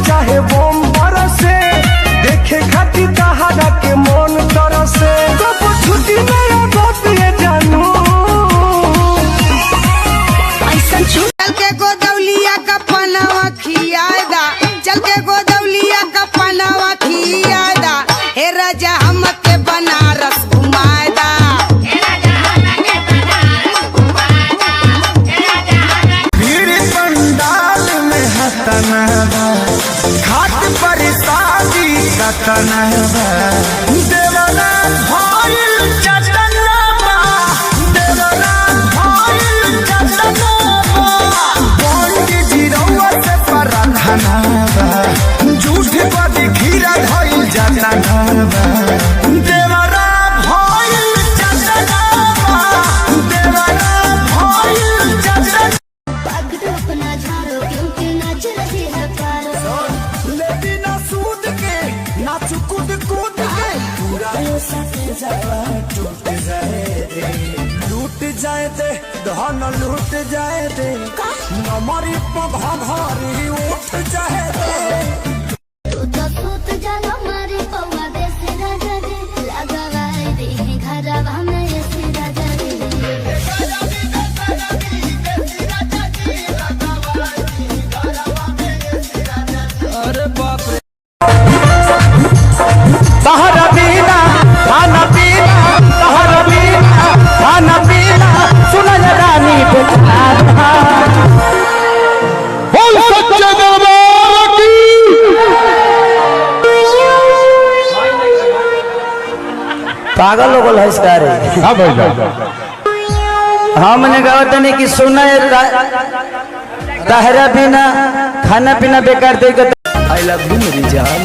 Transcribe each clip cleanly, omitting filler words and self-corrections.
चाहे बम बरसे देखे खाती तहारा के मन तरसे कब छुट्टी मेरा गोपिए जानू ऐसा चल के गोदौलिया का पनावा खियादा चल के गोदौलिया का पनावा खियादा हे राजा हमके बनारस घुमाएदा हे राजा हमके बनारस घुमाएदा हे राजा भीड़ पंडाल में हतना घाट पर शादी कतना देवरा भइल चटनबा देवरा भइल चटनबा पंडित जी रउआ से प्रार्थनाबा झूठ पर खीरा धइल जटनबा देवरा भइल चटनबा देवरा भइल चटनबा पगड़ अपना झाड़ो क्योंकि नाच रही है पारो लेकिन सूद के नाच कूद कूद के पूरा सके जावा टूट जाए दे लूट जाए दे धन लूट जाए दे नमरी पघरी उठ जाए दे तू तो सूत जाना मारी पौवा देसी राजा दे लगावाई दे घरवा में ऐसी राजा दे अरे बाप रे तहरा बिना खाना पीना तहरा बिना खाना पीना सुन रानी पागल लोग है इसका हमने कहा नहीं कि सुना तहरा बिना खाना पीना बेकार देगा आई लव यू मेरी जान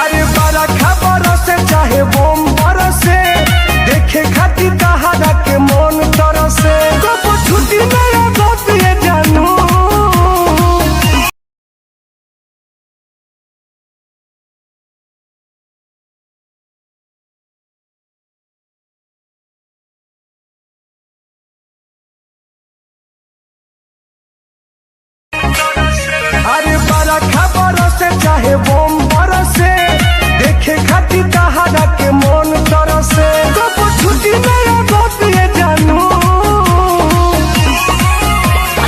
अरे बड़ा खबर से चाहे बम बरसे देखे खाती तहारा के मन तरसे कब छुट्टी मेरा गोपिए जानू अरे बड़ा खबर से चाहे बम बरसे देखे खाती तहारा के मन तरसे कब छुट्टी मेरा गोपिए जानू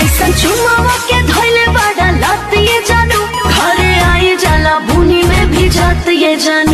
ऐसा चुमावा के धइले बड़ा लत ये जानू घरे आई जाला बुनी में भी जात ये जानू